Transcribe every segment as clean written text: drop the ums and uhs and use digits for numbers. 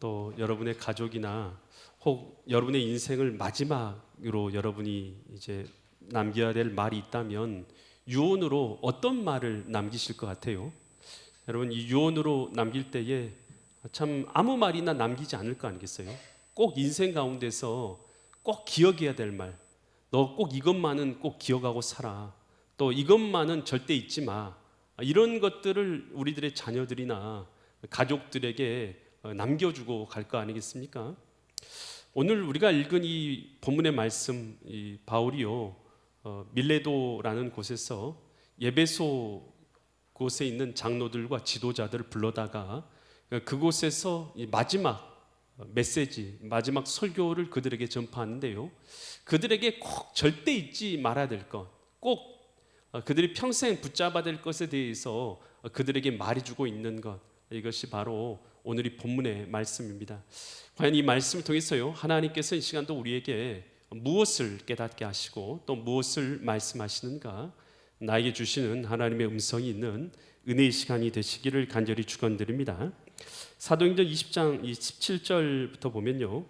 또 여러분의 가족이나 혹 여러분의 인생을 마지막으로 여러분이 이제 남겨야 될 말이 있다면 유언으로 어떤 말을 남기실 것 같아요? 여러분, 이 유언으로 남길 때에 참 아무 말이나 남기지 않을 거 아니겠어요? 꼭 인생 가운데서 꼭 기억해야 될 말, 너 꼭 이것만은 꼭 기억하고 살아, 또 이것만은 절대 잊지 마, 이런 것들을 우리들의 자녀들이나 가족들에게 남겨주고 갈 거 아니겠습니까? 오늘 우리가 읽은 이 본문의 말씀, 이 바울이요, 밀레도라는 곳에서 예배소 곳에 있는 장로들과 지도자들을 불러다가 그곳에서 이 마지막 메시지, 마지막 설교를 그들에게 전파하는데요, 그들에게 꼭 절대 잊지 말아야 될 것, 꼭 그들이 평생 붙잡아야 될 것에 대해서 그들에게 말해주고 있는 것, 이것이 바로 오늘 이 본문의 말씀입니다. 과연 이 말씀을 통해서요, 하나님께서 이 시간도 우리에게 무엇을 깨닫게 하시고 또 무엇을 말씀하시는가, 나에게 주시는 하나님의 음성이 있는 은혜의 시간이 되시기를 간절히 축원드립니다. 사도행전 20장 17절부터 보면요,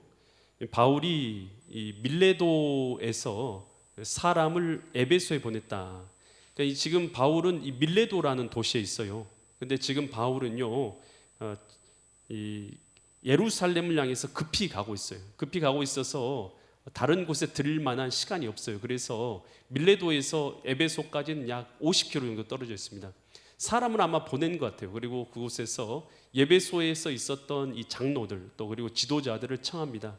바울이 이 밀레도에서 사람을 에베소에 보냈다. 그러니까 지금 바울은 이 밀레도라는 도시에 있어요. 근데 지금 바울은요, 이 예루살렘을 향해서 급히 가고 있어요. 급히 가고 있어서 다른 곳에 들릴 만한 시간이 없어요. 그래서 밀레도에서 에베소까지는 약 50km 정도 떨어져 있습니다. 사람을 아마 보낸 것 같아요. 그리고 그곳에서 예배소에서 있었던 이 장로들, 또 그리고 지도자들을 청합니다.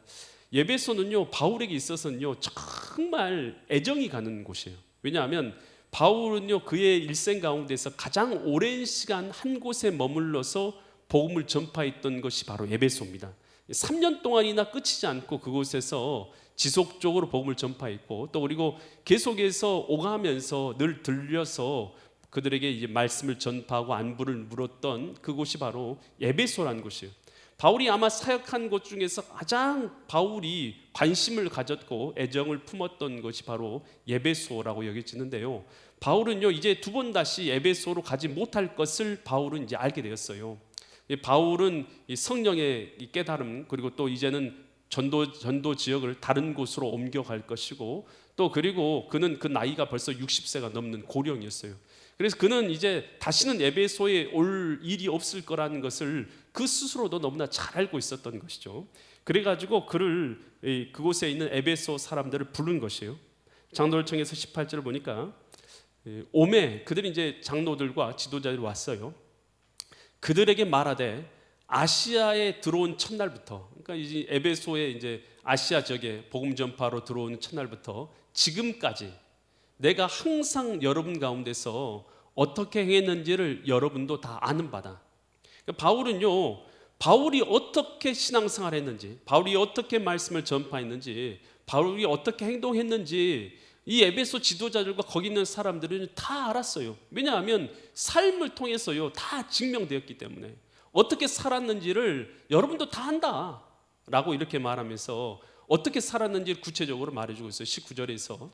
예배소는요, 바울에게 있어서는요, 정말 애정이 가는 곳이에요. 왜냐하면 바울은요, 그의 일생 가운데서 가장 오랜 시간 한 곳에 머물러서 복음을 전파했던 것이 바로 에베소입니다. 3년 동안이나 끝이지 않고 그곳에서 지속적으로 복음을 전파했고, 또 그리고 계속해서 오가면서 늘 들려서 그들에게 이제 말씀을 전파하고 안부를 물었던 그곳이 바로 에베소라는 곳이에요. 바울이 아마 사역한 곳 중에서 가장 바울이 관심을 가졌고 애정을 품었던 것이 바로 에베소라고 여겨지는데요, 바울은요, 이제 두 번 다시 에베소로 가지 못할 것을 바울은 이제 알게 되었어요. 바울은 이 성령의 깨달음, 그리고 또 이제는 전도 지역을 다른 곳으로 옮겨갈 것이고, 또 그리고 그는 그 나이가 벌써 60세가 넘는 고령이었어요. 그래서 그는 이제 다시는 에베소에 올 일이 없을 거라는 것을 그 스스로도 너무나 잘 알고 있었던 것이죠. 그래가지고 그를 그곳에 있는 에베소 사람들을 부른 것이에요. 장로들청에서 18절을 보니까 오매, 그들이 이제 장로들과 지도자들이 왔어요. 그들에게 말하되 아시아에 들어온 첫날부터, 그러니까 이제 에베소에 이제 아시아 지역에 복음 전파로 들어온 첫날부터 지금까지 내가 항상 여러분 가운데서 어떻게 행했는지를 여러분도 다 아는 바다. 그러니까 바울은요, 바울이 어떻게 신앙생활을 했는지, 바울이 어떻게 말씀을 전파했는지, 바울이 어떻게 행동했는지 이 에베소 지도자들과 거기 있는 사람들은 다 알았어요. 왜냐하면 삶을 통해서요, 다 증명되었기 때문에 어떻게 살았는지를 여러분도 다 안다 라고 이렇게 말하면서 어떻게 살았는지를 구체적으로 말해주고 있어요. 19절에서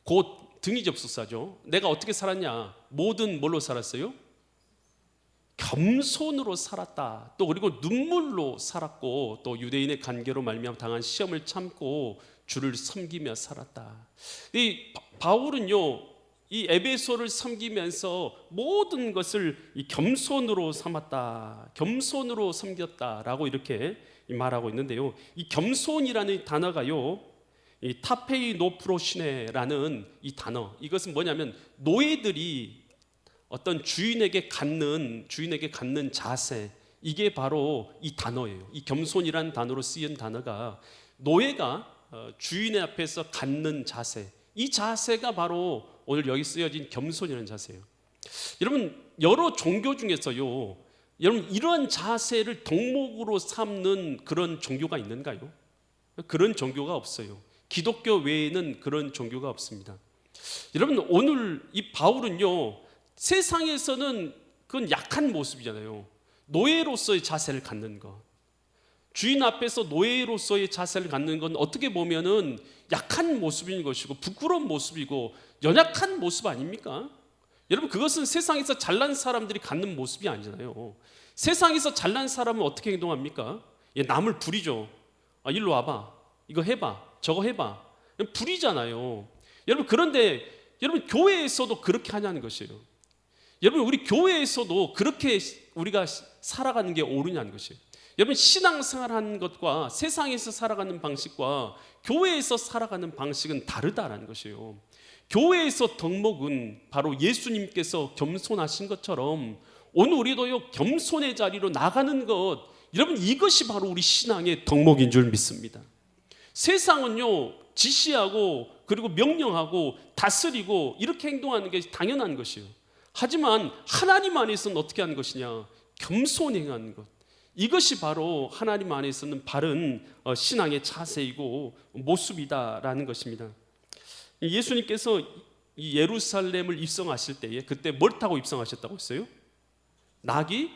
곧 등이 접속사죠. 내가 어떻게 살았냐, 모든 뭘로 살았어요? 겸손으로 살았다. 또 그리고 눈물로 살았고, 또 유대인의 간계로 말미암아 당한 시험을 참고 주를 섬기며 살았다. 이 바울은요, 이 에베소를 섬기면서 모든 것을 이 겸손으로 삼았다, 겸손으로 섬겼다라고 이렇게 말하고 있는데요, 이 겸손이라는 단어가요, 이 타페이노프로시네라는 이 단어, 이것은 뭐냐면 노예들이 어떤 주인에게 갖는 자세, 이게 바로 이 단어예요. 이 겸손이라는 단어로 쓰인 단어가 노예가 주인의 앞에서 갖는 자세, 이 자세가 바로 오늘 여기 쓰여진 겸손이라는 자세예요. 여러분, 여러 종교 중에서요, 여러분 이런 자세를 덕목으로 삼는 그런 종교가 있는가요? 그런 종교가 없어요. 기독교 외에는 그런 종교가 없습니다. 여러분, 오늘 이 바울은요, 세상에서는 그건 약한 모습이잖아요. 노예로서의 자세를 갖는 것, 주인 앞에서 노예로서의 자세를 갖는 건 어떻게 보면은 약한 모습인 것이고 부끄러운 모습이고 연약한 모습 아닙니까? 여러분, 그것은 세상에서 잘난 사람들이 갖는 모습이 아니잖아요. 세상에서 잘난 사람은 어떻게 행동합니까? 예, 남을 부리죠. 일로 와봐, 이거 해봐, 저거 해봐, 부리잖아요. 여러분, 그런데 여러분, 교회에서도 그렇게 하냐는 것이에요. 여러분, 우리 교회에서도 그렇게 우리가 살아가는 게 옳으냐는 것이에요. 여러분, 신앙생활하는 것과 세상에서 살아가는 방식과 교회에서 살아가는 방식은 다르다라는 것이에요. 교회에서 덕목은 바로 예수님께서 겸손하신 것처럼 오늘 우리도요, 겸손의 자리로 나가는 것, 여러분, 이것이 바로 우리 신앙의 덕목인 줄 믿습니다. 세상은요, 지시하고 그리고 명령하고 다스리고 이렇게 행동하는 게 당연한 것이에요. 하지만 하나님 안에서는 어떻게 하는 것이냐? 겸손히 행하는 것. 이것이 바로 하나님 안에서는 바른 신앙의 자세이고 모습이다라는 것입니다. 예수님께서 이 예루살렘을 입성하실 때에 그때 뭘 타고 입성하셨다고 했어요? 낙이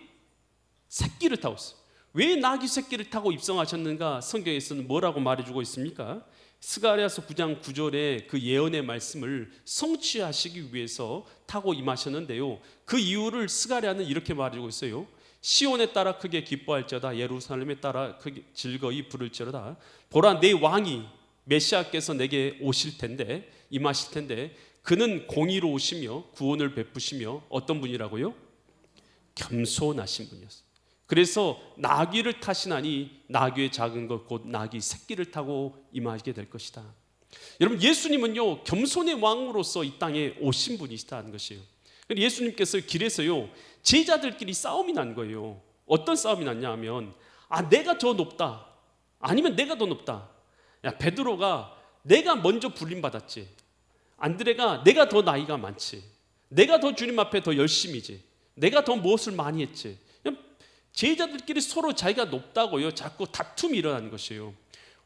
새끼를 타고 있어요. 왜 낙이 새끼를 타고 입성하셨는가? 성경에서는 뭐라고 말해주고 있습니까? 스가랴서 9장 9절에 그 예언의 말씀을 성취하시기 위해서 타고 임하셨는데요, 그 이유를 스가랴는 이렇게 말해주고 있어요. 시온에 따라 크게 기뻐할지어다, 예루살렘에 따라 크게 즐거이 부를지어다. 보라, 내 왕이 메시아께서 내게 오실 텐데, 임하실 텐데, 그는 공의로우시며 구원을 베푸시며 어떤 분이라고요? 겸손하신 분이었어요. 그래서 나귀를 타시나니 나귀의 작은 것 곧 나귀 새끼를 타고 임하게 될 것이다. 여러분, 예수님은요, 겸손의 왕으로서 이 땅에 오신 분이시다는 것이에요. 예수님께서 길에서요, 제자들끼리 싸움이 난 거예요. 어떤 싸움이 났냐 하면, 내가 더 높다, 아니면 내가 더 높다. 야, 베드로가 내가 먼저 불림 받았지, 안드레가 내가 더 나이가 많지, 내가 더 주님 앞에 더 열심이지, 내가 더 무엇을 많이 했지. 제자들끼리 서로 자기가 높다고요, 자꾸 다툼이 일어나는 것이에요.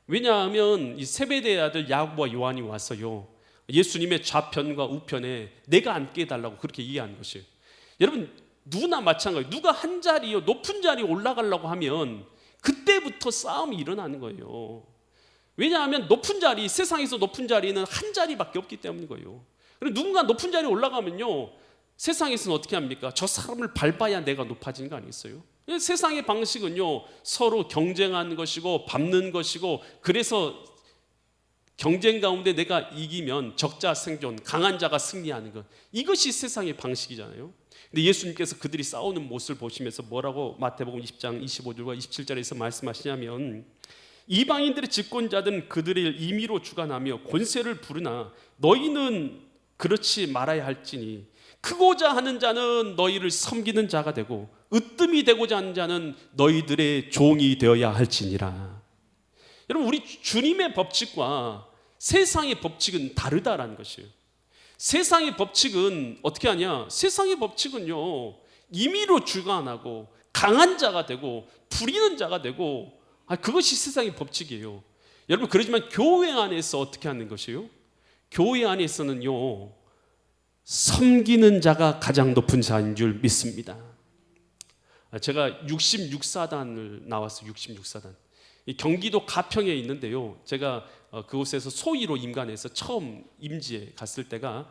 왜냐하면 이 세베대의 아들 야고보와 요한이 와서요, 예수님의 좌편과 우편에 내가 앉게 해달라고 그렇게 얘기하는 것이에요. 여러분, 누구나 마찬가지예요. 누가 한 자리요, 높은 자리에 올라가려고 하면 그때부터 싸움이 일어나는 거예요. 왜냐하면 높은 자리, 세상에서 높은 자리는 한 자리밖에 없기 때문인 거예요. 그리고 누군가 높은 자리에 올라가면요, 세상에서는 어떻게 합니까? 저 사람을 밟아야 내가 높아지는 거 아니겠어요? 세상의 방식은요, 서로 경쟁하는 것이고 밟는 것이고, 그래서 경쟁 가운데 내가 이기면 적자 생존, 강한 자가 승리하는 것, 이것이 세상의 방식이잖아요. 근데 예수님께서 그들이 싸우는 모습을 보시면서 뭐라고 마태복음 20장 25절과 27절에서 말씀하시냐면, 이방인들의 집권자들은 그들을 임의로 주관하며 권세를 부르나 너희는 그렇지 말아야 할지니 크고자 하는 자는 너희를 섬기는 자가 되고 으뜸이 되고자 하는 자는 너희들의 종이 되어야 할지니라. 여러분, 우리 주님의 법칙과 세상의 법칙은 다르다라는 것이에요. 세상의 법칙은 어떻게 하냐? 세상의 법칙은요, 임의로 주관하고 강한 자가 되고 부리는 자가 되고, 그것이 세상의 법칙이에요. 여러분, 그렇지만 교회 안에서 어떻게 하는 것이에요? 교회 안에서는요, 섬기는 자가 가장 높은 자인 줄 믿습니다. 제가 66사단을 나왔어요. 66사단. 이 경기도 가평에 있는데요, 제가 그곳에서 소위로 임관해서 처음 임지에 갔을 때가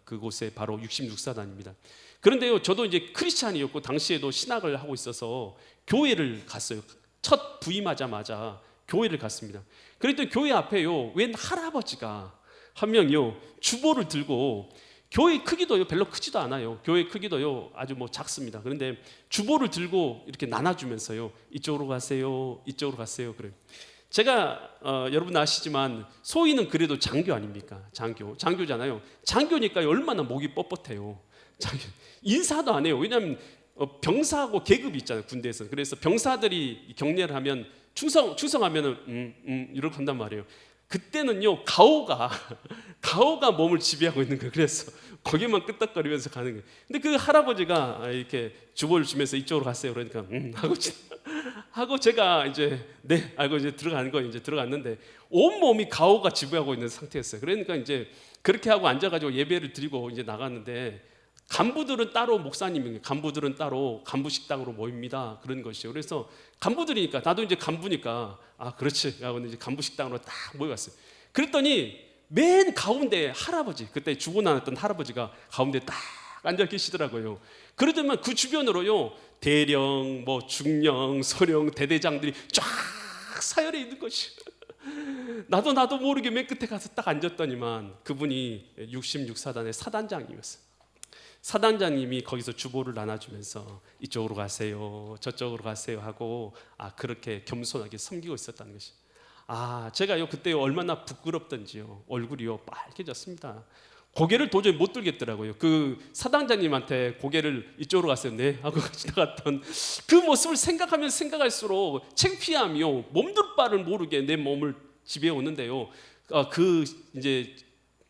그곳에 바로 66사단입니다. 그런데요, 저도 이제 크리스찬이었고 당시에도 신학을 하고 있어서 교회를 갔어요. 첫 부임하자마자 교회를 갔습니다. 그랬더니 교회 앞에요, 웬 할아버지가 한 명이요, 주보를 들고, 교회 크기도요 별로 크지도 않아요. 교회 크기도요 아주 작습니다. 그런데 주보를 들고 이렇게 나눠주면서요, 이쪽으로 가세요, 이쪽으로 가세요. 그래요. 제가 여러분 아시지만 소위는 그래도 장교 아닙니까? 장교잖아요. 장교니까 얼마나 목이 뻣뻣해요. 인사도 안 해요. 왜냐하면 병사하고 계급이 있잖아요, 군대에서. 그래서 병사들이 경례를 하면 충성하면은 이렇게 한단 말이에요. 그때는요, 가오가 몸을 지배하고 있는 거예요. 그래서 거기만 끄떡거리면서 가는 거예요. 근데 그 할아버지가 이렇게 주보를 주면서 이쪽으로 갔어요. 그러니까 하고 제가 이제 네 알고 이제 들어가는 거예요. 이제 들어갔는데 온 몸이 가오가 지배하고 있는 상태였어요. 그러니까 이제 그렇게 하고 앉아가지고 예배를 드리고 이제 나갔는데, 간부들은 따로 목사님이, 간부들은 따로 간부 식당으로 모입니다. 그런 것이요. 그래서 간부들이니까 나도 이제 간부니까 그렇지 하고 이제 간부 식당으로 딱 모여갔어요. 그랬더니 맨 가운데 할아버지, 그때 죽고 나왔던 할아버지가 가운데 딱 앉아 계시더라고요. 그러더만 그 주변으로요, 대령, 뭐 중령, 소령, 대대장들이 쫙 사열해 있는 것이. 나도 모르게 맨 끝에 가서 딱 앉았더니만 그분이 66사단의 사단장님이었어요. 사단장님이 거기서 주보를 나눠주면서 이쪽으로 가세요, 저쪽으로 가세요 하고 그렇게 겸손하게 섬기고 있었다는 것이. 제가요 그때 얼마나 부끄럽던지요. 얼굴이요 빨개졌습니다. 고개를 도저히 못 들겠더라고요. 그 사단장님한테 고개를 이쪽으로 가세요, 네 하고 지나갔던 그 모습을 생각하면 생각할수록 창피함이요, 몸둘 바를 모르게 내 몸을 지배해 오는데요. 그 이제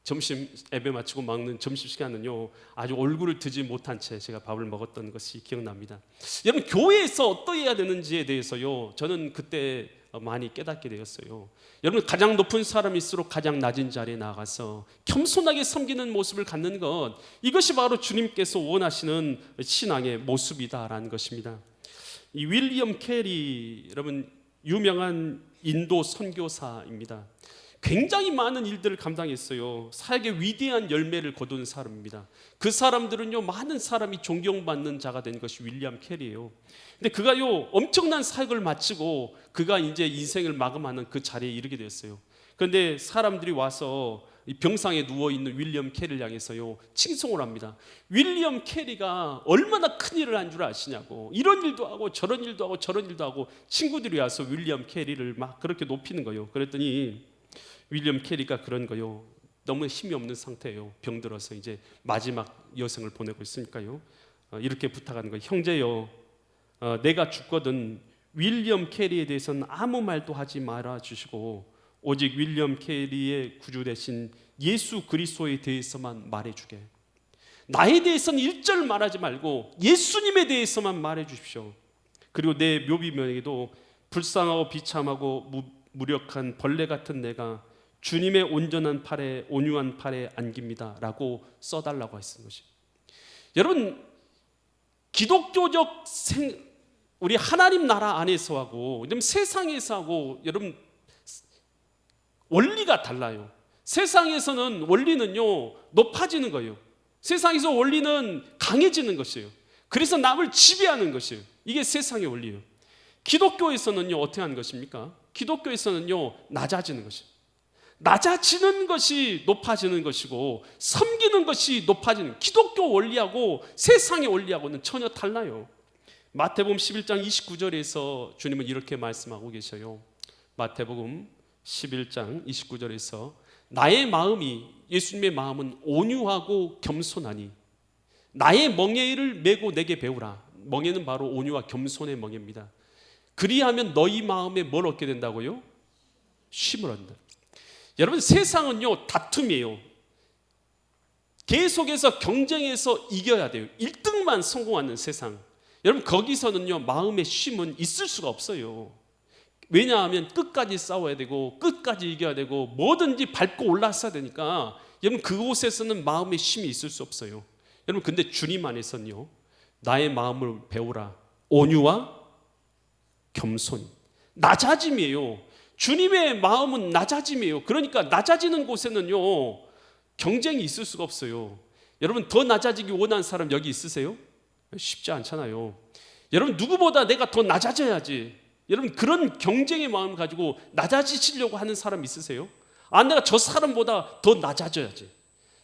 점심 예배 마치고 먹는 점심 시간은요, 아주 얼굴을 드지 못한 채 제가 밥을 먹었던 것이 기억납니다. 여러분, 교회에서 어떠해야 되는지에 대해서요, 저는 그때 많이 깨닫게 되었어요. 여러분, 가장 높은 사람일수록 가장 낮은 자리에 나가서 겸손하게 섬기는 모습을 갖는 것, 이것이 바로 주님께서 원하시는 신앙의 모습이다라는 것입니다. 이 윌리엄 캐리, 여러분 유명한 인도 선교사입니다. 굉장히 많은 일들을 감당했어요. 사역의 위대한 열매를 거둔 사람입니다. 그 사람들은요, 많은 사람이 존경받는 자가 된 것이 윌리엄 캐리예요. 근데 그가요 엄청난 사역을 마치고 그가 이제 인생을 마감하는 그 자리에 이르게 되었어요. 그런데 사람들이 와서 이 병상에 누워있는 윌리엄 캐리를 향해서요 칭송을 합니다. 윌리엄 캐리가 얼마나 큰 일을 한 줄 아시냐고, 이런 일도 하고 저런 일도 하고 저런 일도 하고, 친구들이 와서 윌리엄 캐리를 막 그렇게 높이는 거예요. 그랬더니 윌리엄 캐리가 그런 거요, 너무 힘이 없는 상태예요. 병들어서 이제 마지막 여생을 보내고 있으니까요, 이렇게 부탁하는 거예요. 형제요, 내가 죽거든 윌리엄 캐리에 대해서는 아무 말도 하지 말아 주시고 오직 윌리엄 캐리의 구주 되신 예수 그리스도에 대해서만 말해주게. 나에 대해서는 일절 말하지 말고 예수님에 대해서만 말해 주십시오. 그리고 내 묘비명에도 불쌍하고 비참하고 무력한 벌레 같은 내가 주님의 온전한 팔에, 온유한 팔에 안깁니다 라고 써달라고 했던 것이. 여러분, 기독교적 우리 하나님 나라 안에서 하고 세상에서 하고 여러분 원리가 달라요. 세상에서는 원리는요 높아지는 거예요. 세상에서 원리는 강해지는 것이에요. 그래서 남을 지배하는 것이에요. 이게 세상의 원리예요. 기독교에서는요 어떻게 하는 것입니까? 기독교에서는요 낮아지는 것이에요. 낮아지는 것이 높아지는 것이고 섬기는 것이 높아지는, 기독교 원리하고 세상의 원리하고는 전혀 달라요. 마태복음 11장 29절에서 주님은 이렇게 말씀하고 계셔요. 마태복음 11장 29절에서 나의 마음이, 예수님의 마음은 온유하고 겸손하니 나의 멍에를 메고 내게 배우라. 멍에는 바로 온유와 겸손의 멍에입니다. 그리하면 너희 마음에 뭘 얻게 된다고요? 쉼을 얻는다. 여러분, 세상은요 다툼이에요. 계속해서 경쟁해서 이겨야 돼요. 1등만 성공하는 세상. 여러분, 거기서는요 마음의 쉼은 있을 수가 없어요. 왜냐하면 끝까지 싸워야 되고 끝까지 이겨야 되고 뭐든지 밟고 올라서야 되니까 여러분 그곳에서는 마음의 쉼이 있을 수 없어요. 여러분, 근데 주님 안에서는요 나의 마음을 배우라. 온유와 겸손, 낮아짐이에요. 주님의 마음은 낮아짐이에요. 그러니까 낮아지는 곳에는요 경쟁이 있을 수가 없어요. 여러분, 더 낮아지기 원하는 사람 여기 있으세요? 쉽지 않잖아요. 여러분, 누구보다 내가 더 낮아져야지, 여러분 그런 경쟁의 마음을 가지고 낮아지시려고 하는 사람 있으세요? 내가 저 사람보다 더 낮아져야지,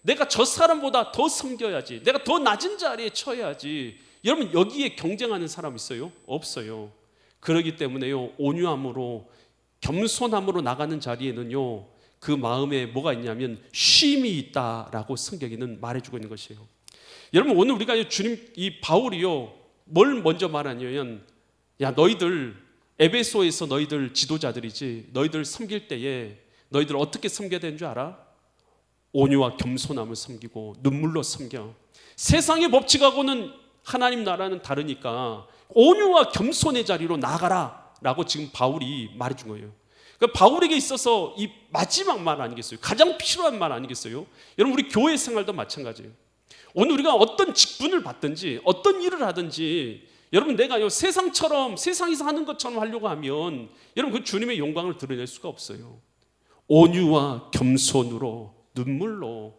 내가 저 사람보다 더 섬겨야지, 내가 더 낮은 자리에 처해야지. 여러분, 여기에 경쟁하는 사람 있어요? 없어요. 그렇기 때문에요 온유함으로 겸손함으로 나가는 자리에는요 그 마음에 뭐가 있냐면 쉼이 있다라고 성경에는 말해주고 있는 것이에요. 여러분, 오늘 우리가 주님, 이 바울이요 뭘 먼저 말하냐면, 야 너희들 에베소에서 너희들 지도자들이지, 너희들 섬길 때에 너희들 어떻게 섬겨야 되는 줄 알아? 온유와 겸손함을 섬기고 눈물로 섬겨. 세상의 법칙하고는 하나님 나라는 다르니까 온유와 겸손의 자리로 나가라 라고 지금 바울이 말해준 거예요. 그러니까 바울에게 있어서 이 마지막 말 아니겠어요? 가장 필요한 말 아니겠어요? 여러분, 우리 교회 생활도 마찬가지예요. 오늘 우리가 어떤 직분을 받든지 어떤 일을 하든지 여러분 내가요 세상처럼, 세상에서 하는 것처럼 하려고 하면 여러분 그 주님의 영광을 드러낼 수가 없어요. 온유와 겸손으로 눈물로.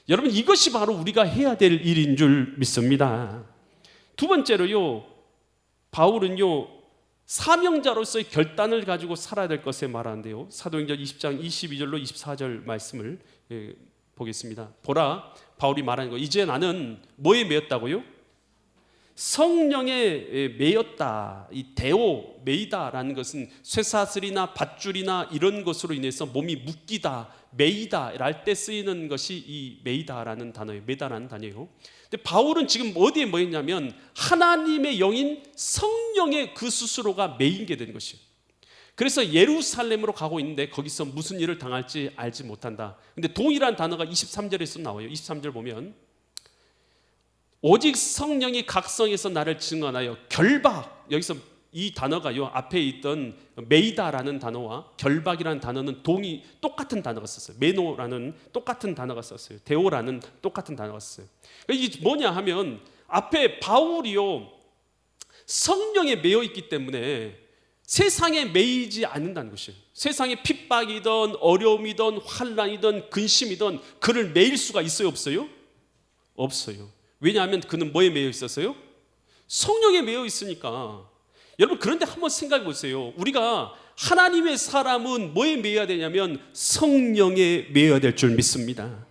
여러분, 이것이 바로 우리가 해야 될 일인 줄 믿습니다. 두 번째로요, 바울은요 사명자로서의 결단을 가지고 살아야 될 것에 말하는데요, 사도행전 20장 22절로 24절 말씀을 보겠습니다. 보라, 바울이 말하는 거, 이제 나는 뭐에 매였다고요? 성령에 매였다. 이 데오, 매이다라는 것은 쇠사슬이나 밧줄이나 이런 것으로 인해서 몸이 묶이다, 매이다 랄 때 쓰이는 것이 이 매이다라는 단어예요. 매다라는 단어예요. 근데 바울은 지금 어디에 매였냐면 하나님의 영인 성령의 그 스스로가 매인 게 된 것이에요. 그래서 예루살렘으로 가고 있는데 거기서 무슨 일을 당할지 알지 못한다. 근데 동일한 단어가 23절에서 나와요. 23절 보면 오직 성령이 각성해서 나를 증언하여 결박, 여기서 이 단어가요 앞에 있던 메이다라는 단어와 결박이라는 단어는 똑같은 단어가 썼어요. 메노라는 똑같은 단어가 썼어요. 데오라는 똑같은 단어가 썼어요. 이게 뭐냐 하면 앞에 바울이요 성령에 매여 있기 때문에 세상에 매이지 않는다는 것이에요. 세상에 핍박이든 어려움이든 환난이든 근심이든 그를 매일 수가 있어요, 없어요? 없어요. 왜냐하면 그는 뭐에 매여 있었어요? 성령에 매여 있으니까. 여러분, 그런데 한번 생각해 보세요. 우리가 하나님의 사람은 뭐에 매여야 되냐면 성령에 매여야 될 줄 믿습니다.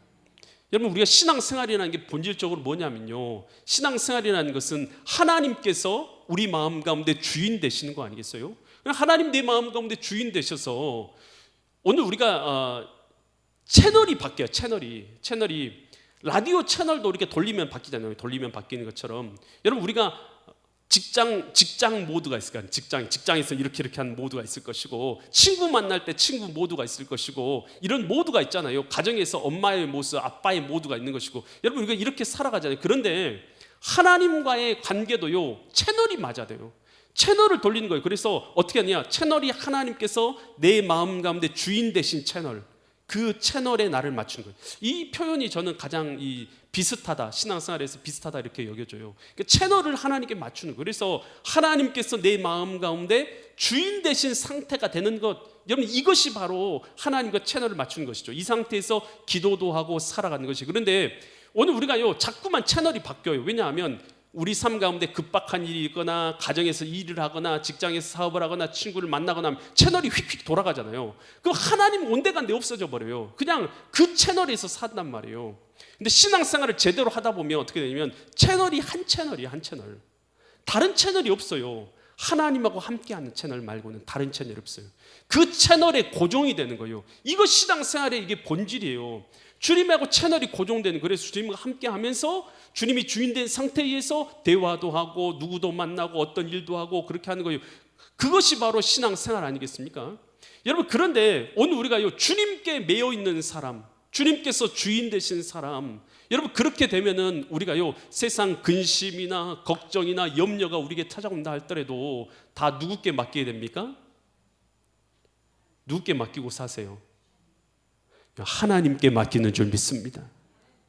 여러분, 우리가 신앙생활이라는 게 본질적으로 뭐냐면요, 신앙생활이라는 것은 하나님께서 우리 마음 가운데 주인 되시는 거 아니겠어요? 하나님 내 마음 가운데 주인 되셔서 오늘 우리가 채널이 바뀌어요. 채널이 라디오 채널도 이렇게 돌리면 바뀌잖아요. 돌리면 바뀌는 것처럼 여러분, 우리가 직장 모드가 있을 거예요. 직장에서 이렇게 한 모드가 있을 것이고, 친구 만날 때 친구 모드가 있을 것이고, 이런 모드가 있잖아요. 가정에서 엄마의 모습, 아빠의 모드가 있는 것이고, 여러분 우리가 이렇게 살아가잖아요. 그런데 하나님과의 관계도요 채널이 맞아야 돼요. 채널을 돌리는 거예요. 그래서 어떻게 하냐, 채널이 하나님께서 내 마음 가운데 주인 되신 채널, 그 채널에 나를 맞추는 거예요. 이 표현이 저는 가장 비슷하다, 신앙생활에서 비슷하다 이렇게 여겨져요. 그러니까 채널을 하나님께 맞추는 거예요. 그래서 하나님께서 내 마음 가운데 주인 되신 상태가 되는 것, 여러분 이것이 바로 하나님과 채널을 맞추는 것이죠. 이 상태에서 기도도 하고 살아가는 것이. 그런데 오늘 우리가요 자꾸만 채널이 바뀌어요. 왜냐하면 우리 삶 가운데 급박한 일이 있거나, 가정에서 일을 하거나, 직장에서 사업을 하거나, 친구를 만나거나 하면 채널이 휙휙 돌아가잖아요. 그럼 하나님 온데간데 없어져 버려요. 그냥 그 채널에서 산단 말이에요. 근데 신앙생활을 제대로 하다 보면 어떻게 되냐면 채널이 한 채널이에요. 한 채널. 다른 채널이 없어요. 하나님하고 함께하는 채널 말고는 다른 채널이 없어요. 그 채널에 고정이 되는 거예요. 이거 신앙생활의 이게 본질이에요. 주님하고 채널이 고정되는, 그래서 주님과 함께하면서 주님이 주인된 상태에서 대화도 하고 누구도 만나고 어떤 일도 하고 그렇게 하는 거예요. 그것이 바로 신앙생활 아니겠습니까? 여러분, 그런데 오늘 우리가 주님께 매여 있는 사람, 주님께서 주인 되신 사람, 여러분 그렇게 되면은 우리가요 세상 근심이나 걱정이나 염려가 우리에게 찾아온다 할더라도 다 누구께 맡기게 됩니까? 누구께 맡기고 사세요? 하나님께 맡기는 줄 믿습니다.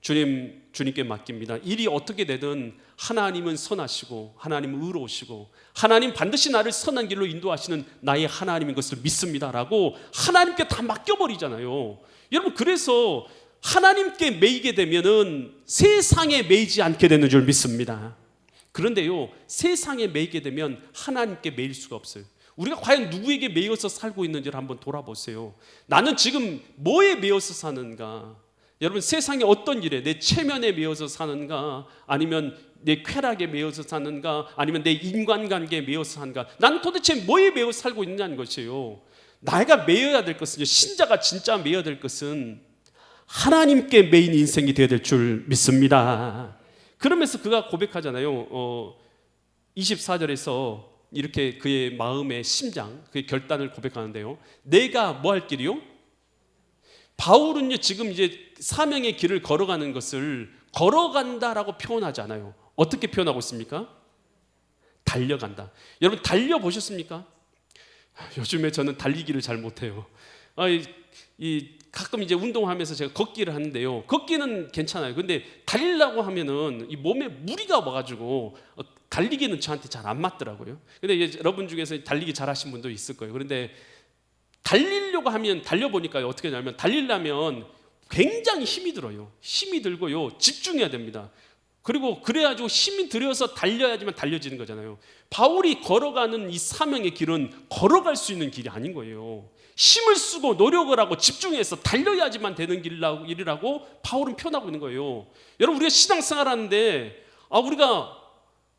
주님께 맡깁니다. 일이 어떻게 되든 하나님은 선하시고 하나님은 의로우시고 하나님 반드시 나를 선한 길로 인도하시는 나의 하나님인 것을 믿습니다라고 하나님께 다 맡겨버리잖아요. 여러분, 그래서 하나님께 매이게 되면은 세상에 매이지 않게 되는 줄 믿습니다. 그런데요, 세상에 매이게 되면 하나님께 매일 수가 없어요. 우리가 과연 누구에게 매여서 살고 있는지를 한번 돌아보세요. 나는 지금 뭐에 매여서 사는가? 여러분, 세상에 어떤 일에, 내 체면에 매여서 사는가? 아니면 내 쾌락에 매여서 사는가? 아니면 내 인간관계에 매여서 사는가? 나는 도대체 뭐에 매여서 살고 있느냐는 것이에요. 내가 매여야 될 것은, 신자가 진짜 매여야 될 것은 하나님께 매인 인생이 되어야 될 줄 믿습니다. 그러면서 그가 고백하잖아요. 24절에서 이렇게 그의 마음의 심장, 그의 결단을 고백하는데요. 내가 뭐 할 길이요? 바울은요 지금 이제 사명의 길을 걸어가는 것을 걸어간다라고 표현하지 않아요. 어떻게 표현하고 있습니까? 달려간다. 여러분, 달려보셨습니까? 요즘에 저는 달리기를 잘 못해요. 가끔 이제 운동하면서 제가 걷기를 하는데요. 걷기는 괜찮아요. 근데 달리려고 하면은 이 몸에 무리가 와가지고 달리기는 저한테 잘 안 맞더라고요. 근데 이제 여러분 중에서 달리기 잘하신 분도 있을 거예요. 그런데 달리려고 하면 달려보니까 어떻게 되냐면 달리려면 굉장히 힘이 들어요. 힘이 들고요. 집중해야 됩니다. 그리고 그래가지고 힘이 들여서 달려야지만 달려지는 거잖아요. 바울이 걸어가는 이 사명의 길은 걸어갈 수 있는 길이 아닌 거예요. 힘을 쓰고 노력을 하고 집중해서 달려야지만 되는 길이라고 바울은 표현하고 있는 거예요. 여러분, 우리가 신앙생활 하는데 우리가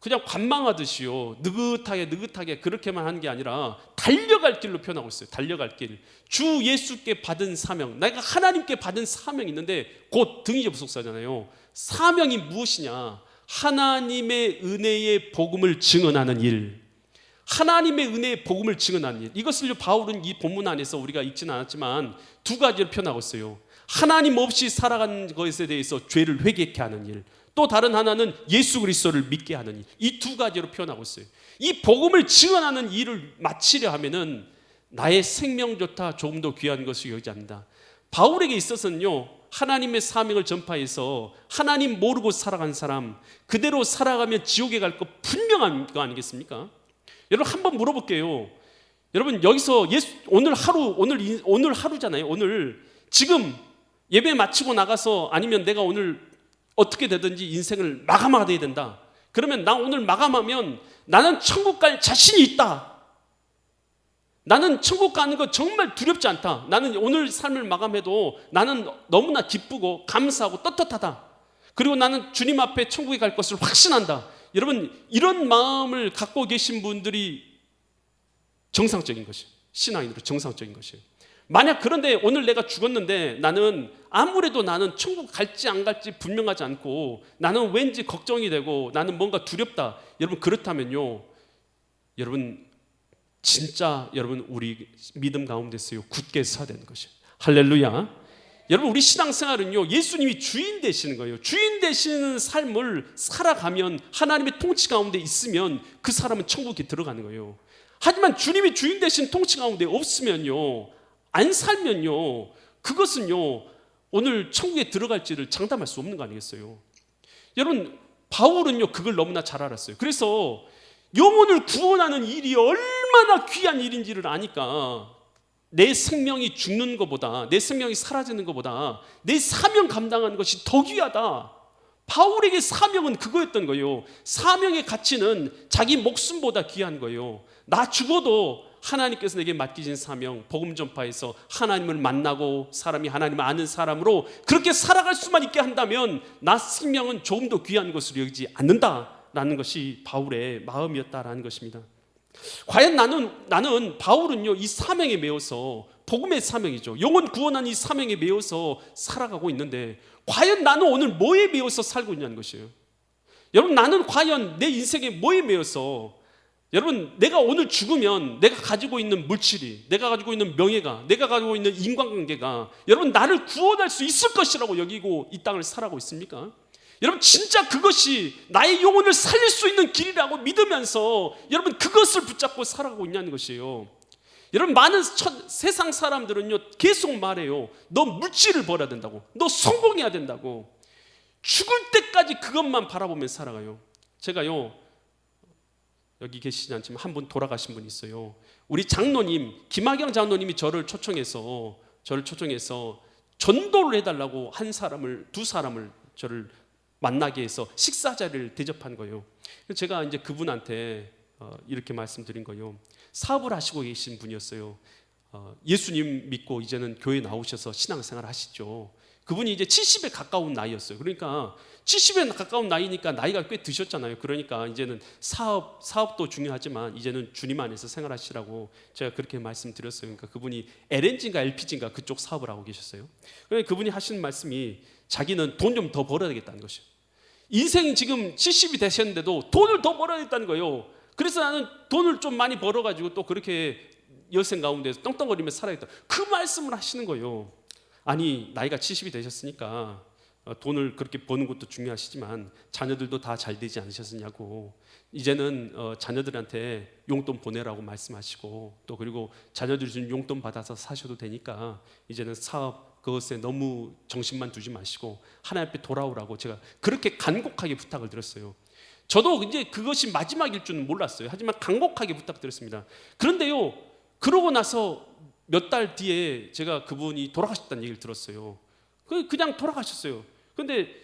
그냥 관망하듯이요, 느긋하게 그렇게만 하는 게 아니라 달려갈 길로 표현하고 있어요. 달려갈 길. 주 예수께 받은 사명, 내가 하나님께 받은 사명이 있는데 곧 등이접속사잖아요. 사명이 무엇이냐? 하나님의 은혜의 복음을 증언하는 일, 하나님의 은혜의 복음을 증언하는 일. 이것을 바울은 이 본문 안에서 우리가 읽지는 않았지만 두 가지를 표현하고 있어요. 하나님 없이 살아가는 것에 대해서 죄를 회개케 하는 일, 또 다른 하나는 예수 그리스도를 믿게 하는 일. 이 두 가지로 표현하고 있어요. 이 복음을 증언하는 일을 마치려 하면은 나의 생명조차 조금 더 귀한 것을 여기지 않는다. 바울에게 있어서는요, 하나님의 사명을 전파해서 하나님 모르고 살아간 사람, 그대로 살아가면 지옥에 갈 거 분명한 거 아니겠습니까? 여러분, 한번 물어볼게요. 여러분, 여기서 오늘 하루잖아요. 오늘 지금 예배 마치고 나가서, 아니면 내가 오늘 어떻게 되든지 인생을 마감해야 된다. 그러면 나 오늘 마감하면 나는 천국 갈 자신이 있다. 나는 천국 가는 거 정말 두렵지 않다. 나는 오늘 삶을 마감해도 나는 너무나 기쁘고 감사하고 떳떳하다. 그리고 나는 주님 앞에 천국에 갈 것을 확신한다. 여러분, 이런 마음을 갖고 계신 분들이 정상적인 것이에요. 신앙인으로 정상적인 것이에요. 만약 그런데 오늘 내가 죽었는데 나는 아무래도 나는 천국 갈지 안 갈지 분명하지 않고 나는 왠지 걱정이 되고 나는 뭔가 두렵다. 여러분, 그렇다면요, 여러분 진짜 여러분 우리 믿음 가운데서요 굳게 서야 되는 것이에요. 할렐루야. 여러분, 우리 신앙생활은요 예수님이 주인 되시는 거예요. 주인 되시는 삶을 살아가면, 하나님의 통치 가운데 있으면 그 사람은 천국에 들어가는 거예요. 하지만 주님이 주인 되신 통치 가운데 없으면요, 안 살면요, 그것은요 오늘 천국에 들어갈지를 장담할 수 없는 거 아니겠어요? 여러분, 바울은요 그걸 너무나 잘 알았어요. 그래서 영혼을 구원하는 일이 얼마나 귀한 일인지를 아니까 내 생명이 죽는 것보다, 내 생명이 사라지는 것보다 내 사명 감당하는 것이 더 귀하다. 바울에게 사명은 그거였던 거예요. 사명의 가치는 자기 목숨보다 귀한 거예요. 나 죽어도 하나님께서 내게 맡기신 사명, 복음 전파에서 하나님을 만나고 사람이 하나님을 아는 사람으로 그렇게 살아갈 수만 있게 한다면 나 생명은 조금 더 귀한 것으로 여기지 않는다라는 것이 바울의 마음이었다라는 것입니다. 과연 나는 바울은요 이 사명에 매여서, 복음의 사명이죠, 영혼 구원한 이 사명에 매여서 살아가고 있는데 과연 나는 오늘 뭐에 매여서 살고 있냐는 것이에요. 여러분, 나는 과연 내 인생에 뭐에 매여서, 여러분, 내가 오늘 죽으면 내가 가지고 있는 물질이, 내가 가지고 있는 명예가, 내가 가지고 있는 인간관계가 여러분 나를 구원할 수 있을 것이라고 여기고 이 땅을 살아가고 있습니까? 여러분, 진짜 그것이 나의 영혼을 살릴 수 있는 길이라고 믿으면서 여러분 그것을 붙잡고 살아가고 있냐는 것이에요. 여러분, 많은 세상 사람들은요 계속 말해요. 너 물질을 벌어야 된다고, 너 성공해야 된다고. 죽을 때까지 그것만 바라보며 살아가요. 제가요, 여기 계시지 않지만 한 분 돌아가신 분이 있어요. 우리 장로님, 김학영 장로님이 저를 초청해서 전도를 해달라고 두 사람을 저를 만나게 해서 식사 자리를 대접한 거예요. 제가 이제 그분한테 이렇게 말씀드린 거예요. 사업을 하시고 계신 분이었어요. 예수님 믿고 이제는 교회 나오셔서 신앙생활 하시죠. 그분이 이제 70에 가까운 나이였어요. 그러니까 70에 가까운 나이니까 나이가 꽤 드셨잖아요. 그러니까 이제는 사업도 중요하지만 이제는 주님 안에서 생활하시라고 제가 그렇게 말씀드렸어요. 그러니까 그분이 LNG인가 LPG인가 그쪽 사업을 하고 계셨어요. 그러니까 그분이 하시는 말씀이 자기는 돈 좀 더 벌어야 되겠다는 것이에요. 인생이 지금 70이 되셨는데도 돈을 더 벌어야겠다는 거예요. 그래서 나는 돈을 좀 많이 벌어가지고 또 그렇게 여생 가운데서 떵떵거리며 살아야겠다, 그 말씀을 하시는 거예요. 아니, 나이가 70이 되셨으니까 돈을 그렇게 버는 것도 중요하시지만 자녀들도 다 잘 되지 않으셨느냐고. 이제는 자녀들한테 용돈 보내라고 말씀하시고, 또 그리고 자녀들이 준 용돈 받아서 사셔도 되니까 이제는 사업 그것에 너무 정신만 두지 마시고 하나님 앞에 돌아오라고 제가 그렇게 간곡하게 부탁을 드렸어요. 저도 이제 그것이 마지막일 줄은 몰랐어요. 하지만 간곡하게 부탁드렸습니다. 그런데요, 그러고 나서 몇 달 뒤에 제가 그분이 돌아가셨다는 얘기를 들었어요. 그냥 돌아가셨어요. 근데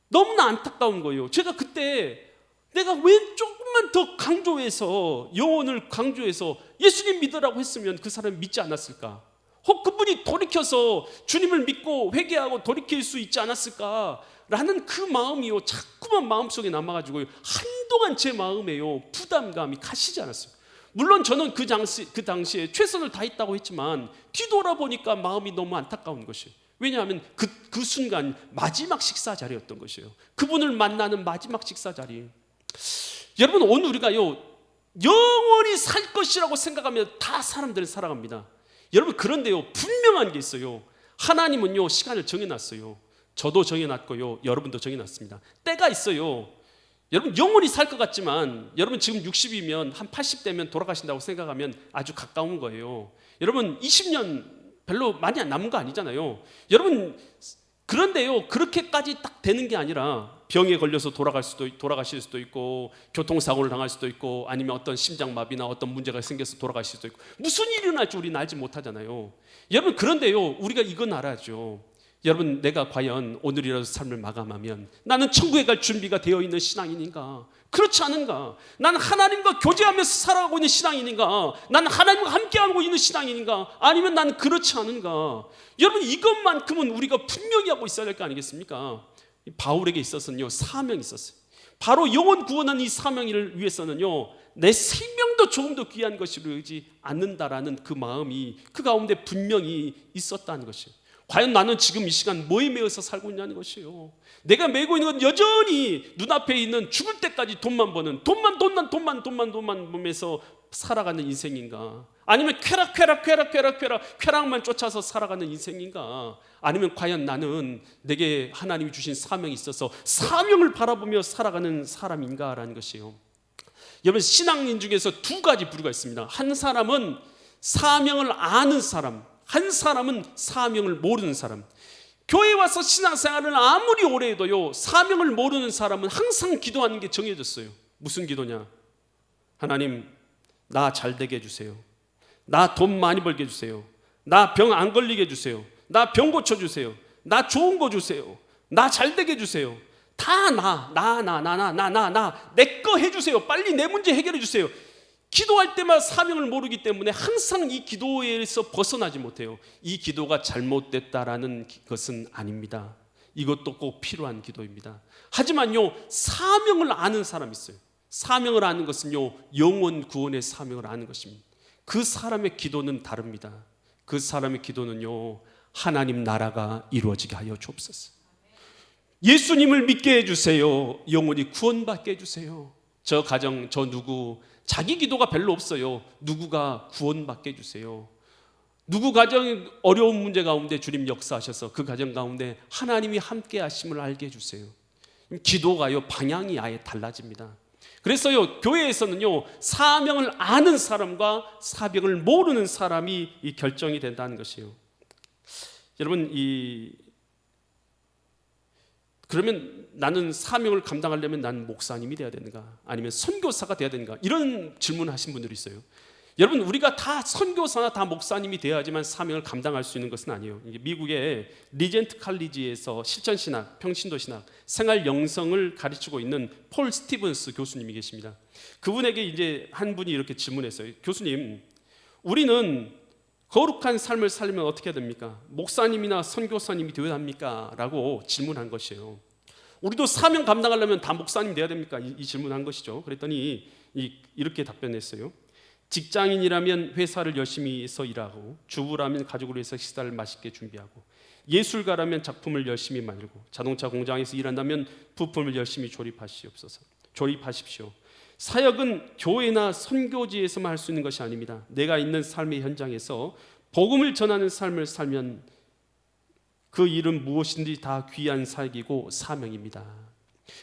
너무나 안타까운 거예요. 제가 그때 내가 왜 조금만 더 강조해서 영혼을 강조해서 예수님 믿으라고 했으면 그 사람이 믿지 않았을까? 혹 그분이 돌이켜서 주님을 믿고 회개하고 돌이킬 수 있지 않았을까라는 그 마음이요 자꾸만 마음속에 남아가지고 한동안 제 마음에요 부담감이 가시지 않았어요. 물론 저는 그 당시에 최선을 다했다고 했지만 뒤돌아보니까 마음이 너무 안타까운 것이에요. 왜냐하면 그 순간 마지막 식사 자리였던 것이에요. 그분을 만나는 마지막 식사 자리. 여러분, 오늘 우리가요 영원히 살 것이라고 생각하면 다 사람들은 살아갑니다. 여러분, 그런데요 분명한 게 있어요. 하나님은요 시간을 정해놨어요. 저도 정해놨고요 여러분도 정해놨습니다. 때가 있어요. 여러분, 영원히 살 것 같지만 여러분 지금 60이면 한 80대면 돌아가신다고 생각하면 아주 가까운 거예요. 여러분 20년 별로 많이 안 남은 거 아니잖아요. 여러분, 그런데요 그렇게까지 딱 되는 게 아니라 병에 걸려서 돌아가실 수도 있고, 교통사고를 당할 수도 있고, 아니면 어떤 심장마비나 어떤 문제가 생겨서 돌아가실 수도 있고, 무슨 일이 일어날지 우리는 알지 못하잖아요. 여러분, 그런데요 우리가 이건 알아야죠. 여러분, 내가 과연 오늘이라도 삶을 마감하면 나는 천국에 갈 준비가 되어 있는 신앙인인가? 그렇지 않은가? 나는 하나님과 교제하면서 살아가고 있는 신앙인인가? 나는 하나님과 함께하고 있는 신앙인인가? 아니면 나는 그렇지 않은가? 여러분, 이것만큼은 우리가 분명히 하고 있어야 될 거 아니겠습니까? 바울에게 있어서는요 사명이 있었어요. 바로 영혼 구원하는 이 사명을 위해서는요 내 생명도 조금 더 귀한 것으로 여기지 않는다라는 그 마음이 그 가운데 분명히 있었다는 것이에요. 과연 나는 지금 이 시간 뭐에 매여서 살고 있냐는 것이에요. 내가 메고 있는 건 여전히 눈앞에 있는 죽을 때까지 돈만 버는 돈만 보면서 살아가는 인생인가? 아니면 쾌락만 쫓아서 살아가는 인생인가? 아니면 과연 나는 내게 하나님이 주신 사명이 있어서 사명을 바라보며 살아가는 사람인가라는 것이에요. 여러분, 신앙인 중에서 두 가지 부류가 있습니다. 한 사람은 사명을 아는 사람, 한 사람은 사명을 모르는 사람. 교회 와서 신앙생활을 아무리 오래 해도요 사명을 모르는 사람은 항상 기도하는 게 정해졌어요. 무슨 기도냐? 하나님, 나 잘 되게 해주세요. 나 돈 많이 벌게 해주세요. 나 병 안 걸리게 해주세요. 나 병 고쳐주세요. 나 좋은 거 주세요. 나 잘 되게 해주세요. 다 내 거 해주세요. 빨리 내 문제 해결해 주세요. 기도할 때마다 사명을 모르기 때문에 항상 이 기도에서 벗어나지 못해요. 이 기도가 잘못됐다라는 것은 아닙니다. 이것도 꼭 필요한 기도입니다. 하지만요 사명을 아는 사람이 있어요. 사명을 아는 것은요 영혼 구원의 사명을 아는 것입니다. 그 사람의 기도는 다릅니다. 그 사람의 기도는요 하나님 나라가 이루어지게 하여 주옵소서. 예수님을 믿게 해주세요. 영혼이 구원받게 해주세요. 저 가정, 저 누구 자기 기도가 별로 없어요. 누구가 구원받게 해주세요. 누구 가정 어려운 문제 가운데 주님 역사하셔서 그 가정 가운데 하나님이 함께 하심을 알게 해주세요. 기도가요 방향이 아예 달라집니다. 그래서요 교회에서는요 사명을 아는 사람과 사명을 모르는 사람이 이 결정이 된다는 것이에요. 여러분, 그러면 나는 사명을 감당하려면 나는 목사님이 돼야 되는가? 아니면 선교사가 돼야 되는가? 이런 질문을 하신 분들이 있어요. 여러분, 우리가 다 선교사나 다 목사님이 돼야지만 사명을 감당할 수 있는 것은 아니에요. 미국의 리젠트 칼리지에서 실천신학, 평신도신학, 생활 영성을 가르치고 있는 폴 스티븐스 교수님이 계십니다. 그분에게 이제 한 분이 이렇게 질문했어요. 교수님, 우리는 거룩한 삶을 살려면 어떻게 해야 됩니까? 목사님이나 선교사님이 되어야 합니까? 라고 질문한 것이에요. 우리도 사명 감당하려면 다 목사님 돼야 됩니까? 이 질문한 것이죠. 그랬더니 이렇게 답변했어요. 직장인이라면 회사를 열심히 해서 일하고, 주부라면 가족을 위해서 식사를 맛있게 준비하고, 예술가라면 작품을 열심히 만들고, 자동차 공장에서 일한다면 부품을 열심히 조립하십시오. 사역은 교회나 선교지에서만 할 수 있는 것이 아닙니다. 내가 있는 삶의 현장에서 복음을 전하는 삶을 살면 그 일은 무엇인지 다 귀한 사역이고 사명입니다.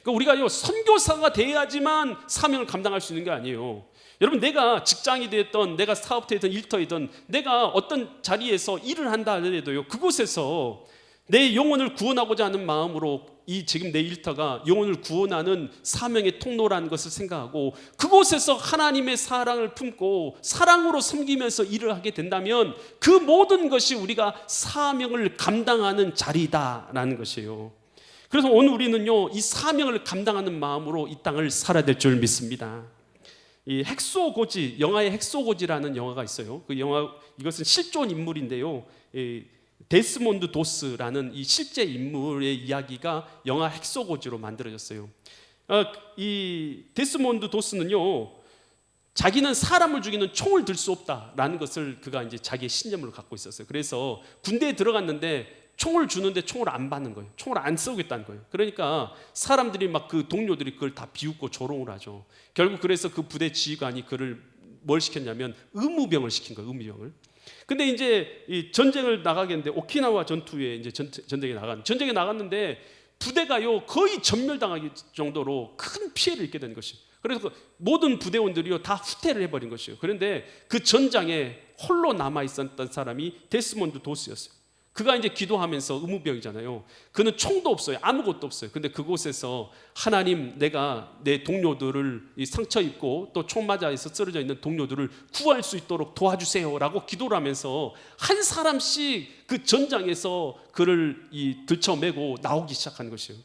그러니까 우리가 선교사가 돼야지만 사명을 감당할 수 있는 게 아니에요. 여러분, 내가 직장이 됐든 내가 사업터이든 일터이든 내가 어떤 자리에서 일을 한다 하더라도요 그곳에서 내 영혼을 구원하고자 하는 마음으로 이 지금 내 일터가 영혼을 구원하는 사명의 통로라는 것을 생각하고 그곳에서 하나님의 사랑을 품고 사랑으로 섬기면서 일을 하게 된다면 그 모든 것이 우리가 사명을 감당하는 자리다라는 것이에요. 그래서 오늘 우리는요, 이 사명을 감당하는 마음으로 이 땅을 살아야 될 줄 믿습니다. 이 핵소고지, 영화의 핵소고지라는 영화가 있어요. 그 영화, 이것은 실존 인물인데요, 데스몬드 도스라는 이 실제 인물의 이야기가 영화 핵소고지로 만들어졌어요. 이 데스몬드 도스는요, 자기는 사람을 죽이는 총을 들 수 없다라는 것을 그가 이제 자기의 신념으로 갖고 있었어요. 그래서 군대에 들어갔는데 총을 주는데 총을 안 받는 거예요. 총을 안 쏘겠다는 거예요. 그러니까 사람들이 막 그 동료들이 그걸 다 비웃고 조롱을 하죠. 결국 그래서 그 부대 지휘관이 그를 뭘 시켰냐면 의무병을 시킨 거예요. 의무병을. 근데 이제 이 전쟁을 나가겠는데 오키나와 전투에 이제 전쟁에 나갔는데 부대가요 거의 전멸당하기 정도로 큰 피해를 입게 된 것이에요. 그래서 그 모든 부대원들이요 다 후퇴를 해버린 것이에요. 그런데 그 전장에 홀로 남아 있었던 사람이 데스몬드 도스였어요. 그가 이제 기도하면서 의무병이잖아요. 그는 총도 없어요. 아무것도 없어요. 근데 그곳에서 하나님, 내가 내 동료들을 상처 입고 또 총 맞아서 쓰러져 있는 동료들을 구할 수 있도록 도와주세요라고 기도를 하면서 한 사람씩 그 전장에서 그를 들쳐매고 나오기 시작하는 것이에요.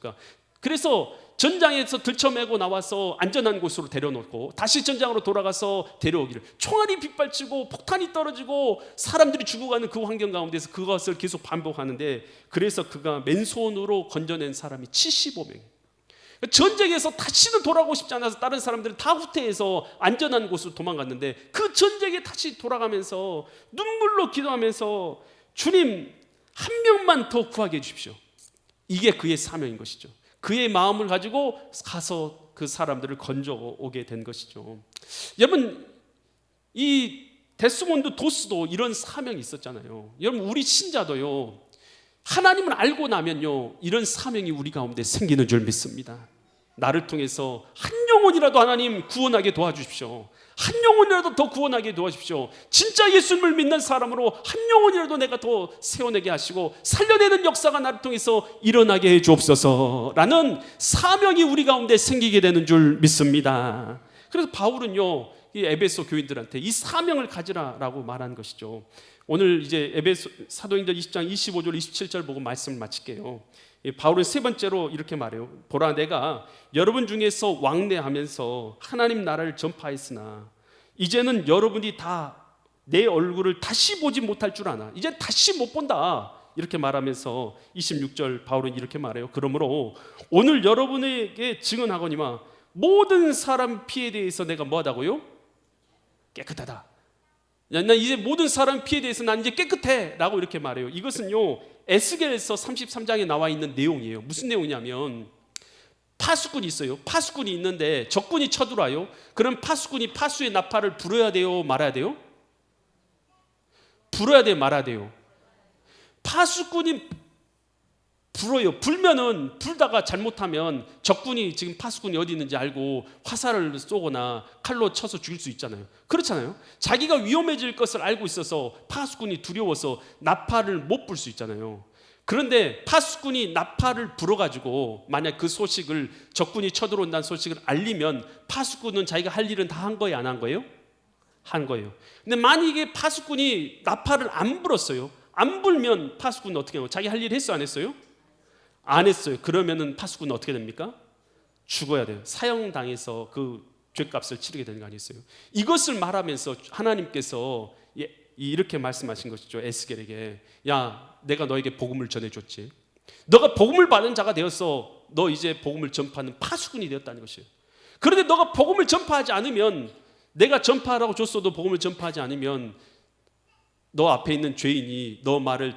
그래서 전장에서 들쳐매고 나와서 안전한 곳으로 데려놓고 다시 전장으로 돌아가서 데려오기를, 총알이 빗발치고 폭탄이 떨어지고 사람들이 죽어가는 그 환경 가운데서 그것을 계속 반복하는데, 그래서 그가 맨손으로 건져낸 사람이 75명. 전쟁에서 다시는 돌아오고 싶지 않아서 다른 사람들은 다 후퇴해서 안전한 곳으로 도망갔는데 그 전쟁에 다시 돌아가면서 눈물로 기도하면서 주님, 한 명만 더 구하게 해주십시오. 이게 그의 사명인 것이죠. 그의 마음을 가지고 가서 그 사람들을 건져오게 된 것이죠. 여러분, 이 데스몬드 도스도 이런 사명이 있었잖아요. 여러분, 우리 신자도요, 하나님을 알고 나면요, 이런 사명이 우리 가운데 생기는 줄 믿습니다. 나를 통해서 한 영혼이라도 하나님 구원하게 도와주십시오. 한 영혼이라도 더 구원하게 도와주십시오. 진짜 예수님을 믿는 사람으로 한 영혼이라도 내가 더 세워내게 하시고 살려내는 역사가 나를 통해서 일어나게 해 주옵소서라는 사명이 우리 가운데 생기게 되는 줄 믿습니다. 그래서 바울은요, 이 에베소 교인들한테 이 사명을 가지라라고 말한 것이죠. 오늘 이제 에베소 사도행전 20장 25절 27절 보고 말씀을 마칠게요. 바울은 세 번째로 이렇게 말해요. 보라, 내가 여러분 중에서 왕래하면서 하나님 나라를 전파했으나 이제는 여러분이 다 내 얼굴을 다시 보지 못할 줄 아나. 이제 다시 못 본다. 이렇게 말하면서 26절 바울은 이렇게 말해요. 그러므로 오늘 여러분에게 증언하거니와 모든 사람 피에 대해서 내가 뭐하다고요? 깨끗하다. 난 이제 모든 사람 피에 대해서 난 이제 깨끗해 라고 이렇게 말해요. 이것은요, 에스겔서 33장에 나와 있는 내용이에요. 무슨 내용이냐면, 파수꾼이 있어요. 파수꾼이 있는데 적군이 쳐들어와요. 그럼 파수꾼이 파수의 나팔을 불어야 돼요, 말아야 돼요? 불어야 돼요, 말아야 돼요? 파수꾼이 불어요. 불면은, 불다가 잘못하면 적군이 지금 파수꾼이 어디 있는지 알고 화살을 쏘거나 칼로 쳐서 죽일 수 있잖아요. 그렇잖아요. 자기가 위험해질 것을 알고 있어서 파수꾼이 두려워서 나팔을 못 불 수 있잖아요. 그런데 파수꾼이 나팔을 불어가지고 만약 그 소식을, 적군이 쳐들어온다는 소식을 알리면 파수꾼은 자기가 할 일은 다 한 거예요, 안 한 거예요? 한 거예요. 근데 만약에 파수꾼이 나팔을 안 불었어요. 안 불면 파수꾼은 어떻게 해요? 자기 할 일 했어요, 안 했어요? 안 했어요. 그러면은 파수꾼은 어떻게 됩니까? 죽어야 돼요. 사형당해서 그 죄값을 치르게 되는 거 아니겠어요? 이것을 말하면서 하나님께서 이렇게 말씀하신 것이죠. 에스겔에게, 야, 내가 너에게 복음을 전해줬지. 너가 복음을 받은 자가 되어서 너 이제 복음을 전파하는 파수꾼이 되었다는 것이에요. 그런데 너가 복음을 전파하지 않으면, 내가 전파하라고 줬어도 복음을 전파하지 않으면 너 앞에 있는 죄인이 너 말을,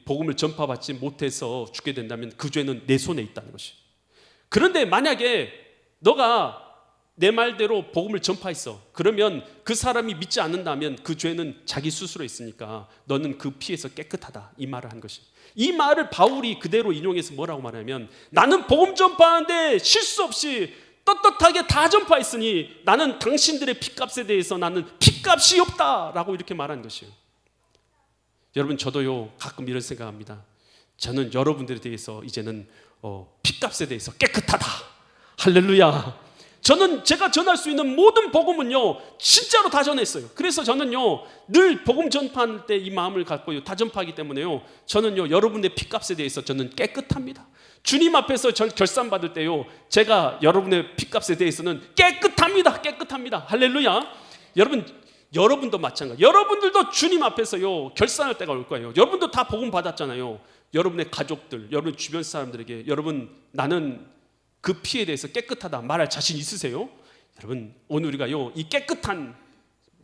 복음을 전파받지 못해서 죽게 된다면 그 죄는 내 손에 있다는 것이에요. 그런데 만약에 너가 내 말대로 복음을 전파했어. 그러면 그 사람이 믿지 않는다면 그 죄는 자기 스스로 있으니까 너는 그 피에서 깨끗하다, 이 말을 한 것이. 이 말을 바울이 그대로 인용해서 뭐라고 말하냐면, 나는 복음 전파하는데 실수 없이 떳떳하게 다 전파했으니 나는 당신들의 핏값에 대해서 나는 핏값이 없다라고 이렇게 말한 것이에요. 여러분, 저도요 가끔 이런 생각합니다. 저는 여러분들에 대해서 이제는 핏값에 대해서 깨끗하다. 할렐루야. 저는 제가 전할 수 있는 모든 복음은요 진짜로 다 전했어요. 그래서 저는요 늘 복음 전파할 때 이 마음을 갖고요 다 전파하기 때문에요 저는요 여러분의 핏값에 대해서 저는 깨끗합니다. 주님 앞에서 결산 받을 때요 제가 여러분의 핏값에 대해서는 깨끗합니다. 깨끗합니다. 할렐루야. 여러분도 마찬가지. 여러분들도 주님 앞에서요 결산할 때가 올 거예요. 여러분도 다 복음 받았잖아요. 여러분의 가족들, 여러분 주변 사람들에게 여러분 나는 그 피에 대해서 깨끗하다 말할 자신 있으세요? 여러분 오늘 우리가요 이 깨끗한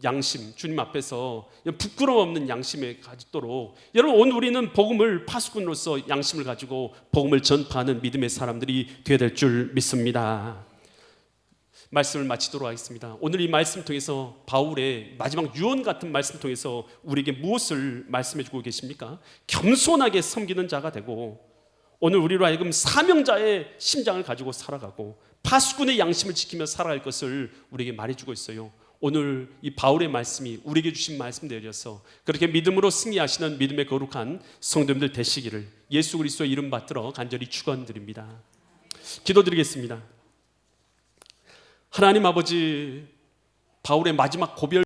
양심 주님 앞에서 부끄러움 없는 양심에 가지도록 여러분 오늘 우리는 복음을 파수꾼으로서 양심을 가지고 복음을 전파하는 믿음의 사람들이 되어야 될 줄 믿습니다. 말씀을 마치도록 하겠습니다. 오늘 이 말씀 통해서 바울의 마지막 유언 같은 말씀 통해서 우리에게 무엇을 말씀해 주고 계십니까? 겸손하게 섬기는 자가 되고 오늘 우리로 하여금 사명자의 심장을 가지고 살아가고 파수꾼의 양심을 지키며 살아갈 것을 우리에게 말해주고 있어요. 오늘 이 바울의 말씀이 우리에게 주신 말씀대로여서 그렇게 믿음으로 승리하시는 믿음의 거룩한 성도님들 되시기를 예수 그리스도의 이름 받들어 간절히 축원드립니다. 기도드리겠습니다. 하나님 아버지, 바울의 마지막 고별